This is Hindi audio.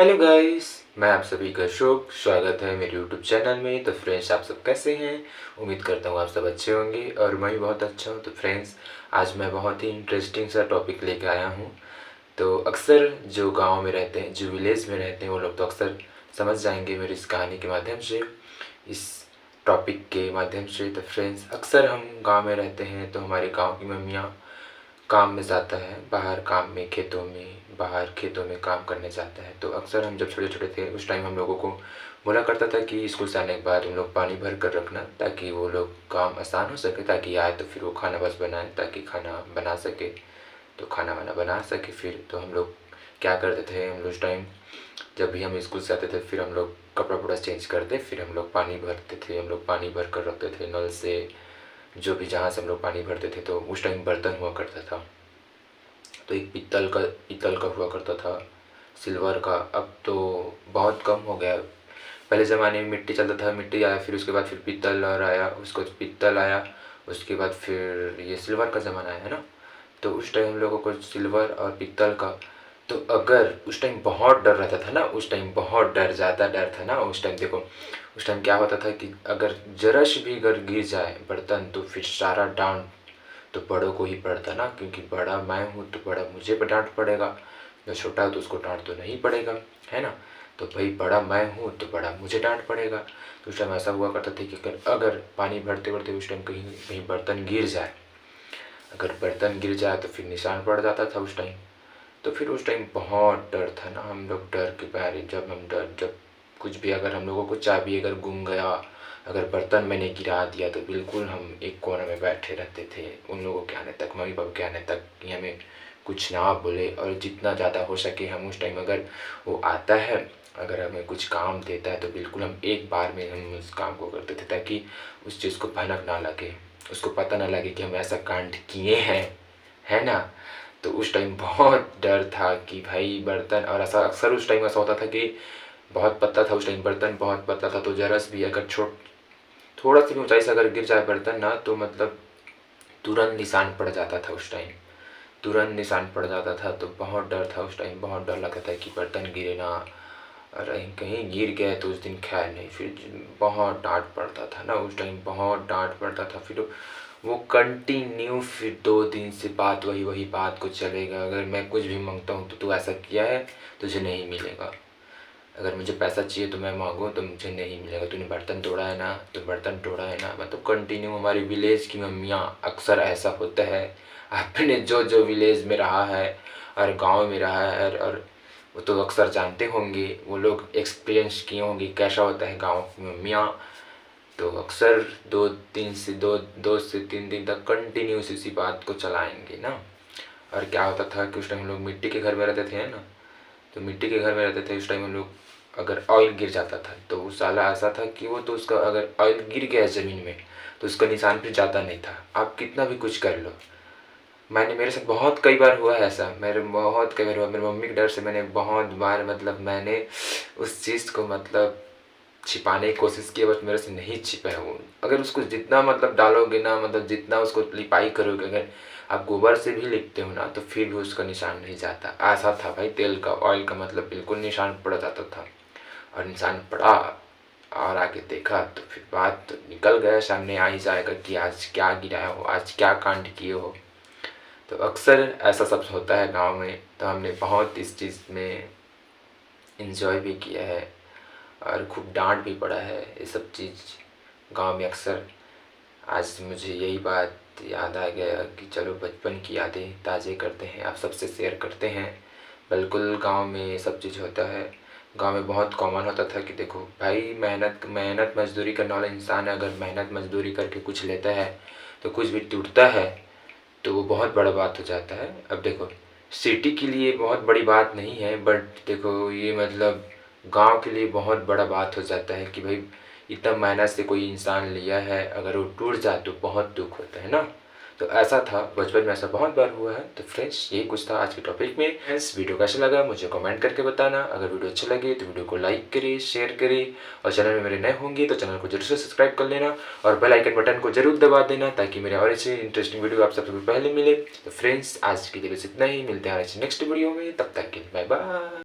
हेलो गाइस, मैं आप सभी का शुभ स्वागत है मेरे यूट्यूब चैनल में। तो फ्रेंड्स, आप सब कैसे हैं? उम्मीद करता हूँ आप सब अच्छे होंगे और मैं भी बहुत अच्छा हूँ। तो फ्रेंड्स, आज मैं बहुत ही इंटरेस्टिंग सा टॉपिक लेकर आया हूँ। तो अक्सर जो गांव में रहते हैं, जो विलेज में रहते हैं, वो लोग तो अक्सर समझ जाएंगे मेरी इस कहानी के माध्यम से, इस टॉपिक के माध्यम से। तो फ्रेंड्स, अक्सर हम गाँव में रहते हैं तो हमारे गाँव की मम्मियाँ काम में जाता है, बाहर काम में, खेतों में, बाहर खेतों में काम करने जाता है। तो अक्सर हम जब छोटे छोटे थे उस टाइम हम लोगों को बोला करता था कि स्कूल से आने के बाद उन लोग पानी भर कर रखना, ताकि वो लोग काम आसान हो सके, ताकि आए तो फिर वो खाना बस बनाए, ताकि खाना बना सके, तो खाना वाना बना सके। फिर तो हम लोग क्या करते थे, हम लोग उस टाइम जब भी हम स्कूल से आते थे फिर हम लोग कपड़ा वपड़ा चेंज करते, फिर हम लोग पानी भरते थे, हम लोग पानी भर कर रखते थे नल से, जो भी जहाँ से हम लोग पानी भरते थे। तो उस टाइम बर्तन हुआ करता था, तो एक पीतल का हुआ करता था, सिल्वर का। अब तो बहुत कम हो गया। पहले ज़माने में मिट्टी चलता था, मिट्टी आया, फिर उसके बाद फिर पीतल और आया, उसको पीतल आया, उसके बाद फिर ये सिल्वर का ज़माना आया है ना। तो उस टाइम हम लोगों को सिल्वर और पीतल का, तो अगर उस टाइम बहुत डर रहता था ना, उस टाइम बहुत डर, ज़्यादा डर था ना उस टाइम। देखो उस टाइम क्या होता था कि अगर जरा से भी अगर गिर जाए बर्तन तो फिर सारा डांट तो बड़ों को ही पड़ता ना, क्योंकि बड़ा मैं हूँ तो बड़ा मुझे पर डांट पड़ेगा, जो छोटा है तो उसको डांट तो नहीं पड़ेगा, है ना। तो भाई बड़ा मैं हूँ तो बड़ा मुझे डांट पड़ेगा। तो उस टाइम ऐसा हुआ करता था कि अगर पानी भरते भरते उस टाइम कहीं कहीं बर्तन गिर जाए, अगर बर्तन गिर जाए तो फिर निशान पड़ जाता था उस टाइम। तो फिर उस टाइम बहुत डर था ना, हम लोग डर के मारे, जब कुछ भी, अगर हम लोगों को चाबी अगर गुम गया, अगर बर्तन मैंने गिरा दिया, तो बिल्कुल हम एक कोने में बैठे रहते थे उन लोगों के आने तक, मम्मी पापा के आने तक, कि हमें कुछ ना बोले। और जितना ज़्यादा हो सके हम उस टाइम, अगर वो आता है, अगर हमें कुछ काम देता है, तो बिल्कुल हम एक बार में हम उस काम को करते थे, ताकि उस चीज़ को भनक ना लगे, उसको पता ना लगे कि हम ऐसा कांड किए हैं, है ना। तो उस टाइम बहुत डर था कि भाई बर्तन, और ऐसा अक्सर उस टाइम ऐसा होता था कि बहुत पतला था उस टाइम, बर्तन बहुत पतला था, तो जरा भी अगर थोड़ा सी भी ऊंचाई से अगर गिर जाए बर्तन ना, तो मतलब तुरंत निशान पड़ जाता था उस टाइम, तुरंत निशान पड़ जाता था। तो बहुत डर था उस टाइम, बहुत डर लगता था कि बर्तन गिरे ना, अरे कहीं गिर गए तो उस दिन खैर नहीं। फिर बहुत डांट पड़ता था ना उस टाइम, बहुत डांट पड़ता था। फिर वो कंटिन्यू फिर 2 दिन से बात वही वही बात को चलेगा, अगर मैं कुछ भी मांगता हूँ तो तू ऐसा किया है, तुझे नहीं मिलेगा। अगर मुझे पैसा चाहिए तो मैं मांगूँ तो मुझे नहीं मिलेगा, तूने बर्तन तोड़ा है ना, तो बर्तन तोड़ा है ना। मतलब कंटिन्यू हमारी विलेज की मम्मियाँ, अक्सर ऐसा होता है, आपने जो जो विलेज में रहा है और गांव में रहा है, और वो तो अक्सर जानते होंगे, वो लोग एक्सपीरियंस किए होंगे कैसा होता है गाँव की मम्मियाँ। तो अक्सर 2 से 3 दिन तक कंटिन्यूस इसी बात को चलाएंगे ना। और क्या होता था कि उस टाइम हम लोग मिट्टी के घर में रहते थे, है ना। तो मिट्टी के घर में रहते थे उस टाइम हम लोग, अगर ऑयल गिर जाता था तो वो साला ऐसा था कि वो तो उसका, अगर ऑयल गिर गया ज़मीन में तो उसका निशान फिर जाता नहीं था, आप कितना भी कुछ कर लो। मेरे साथ बहुत कई बार हुआ है ऐसा, मेरे बहुत कई बार हुआ, मेरी मम्मी के डर से मैंने बहुत बार, मतलब मैंने उस चीज़ को मतलब छिपाने की कोशिश की, बट मेरे से नहीं छिपा है वो। अगर उसको जितना मतलब डालोगे ना, मतलब जितना उसको लिपाई करोगे, अगर आप गोबर से भी लिपते हो ना, तो फिर भी उसका निशान नहीं जाता। ऐसा था भाई, तेल का, ऑयल का, मतलब बिल्कुल निशान पड़ जाता था। और निशान पड़ा और आगे देखा तो फिर बात तो निकल गया, सामने आ ही जाएगा कि आज क्या गिराया हो, आज क्या कांड किए हो। तो अक्सर ऐसा सब होता है गाँव में। तो हमने बहुत इस चीज़ में इंजॉय भी किया है और खूब डांट भी पड़ा है, ये सब चीज़ गांव में अक्सर। आज मुझे यही बात याद आ गया कि चलो बचपन की यादें ताज़े करते हैं, आप सबसे शेयर करते हैं। बिल्कुल गांव में ये सब चीज़ होता है। गांव में बहुत कॉमन होता था कि देखो भाई, मेहनत मेहनत मजदूरी करने वाला इंसान है, अगर मेहनत मजदूरी करके कुछ लेता है तो कुछ भी टूटता है तो वो बहुत बड़ा बात हो जाता है। अब देखो, सिटी के लिए बहुत बड़ी बात नहीं है, बट देखो ये मतलब गांव के लिए बहुत बड़ा बात हो जाता है कि भाई इतना मेहनत से कोई इंसान लिया है, अगर वो टूट जाए तो बहुत दुख होता है ना। तो ऐसा था बचपन में, ऐसा बहुत बार हुआ है। तो फ्रेंड्स, यही कुछ था आज के टॉपिक में। फ्रेंड्स, वीडियो कैसा लगा मुझे कमेंट करके बताना। अगर वीडियो अच्छी लगे तो वीडियो को लाइक करिए, शेयर करिए, और चैनल में मेरे नए होंगे तो चैनल को जरूर से सब्सक्राइब कर लेना, और बेल आइकन बटन को जरूर दबा देना, ताकि मेरे और ऐसे इंटरेस्टिंग वीडियो आप सबसे पहले मिले। तो फ्रेंड्स, आज के लिए बस इतना ही, मिलते हैं नेक्स्ट वीडियो में, तब तक के लिए बाय बाय।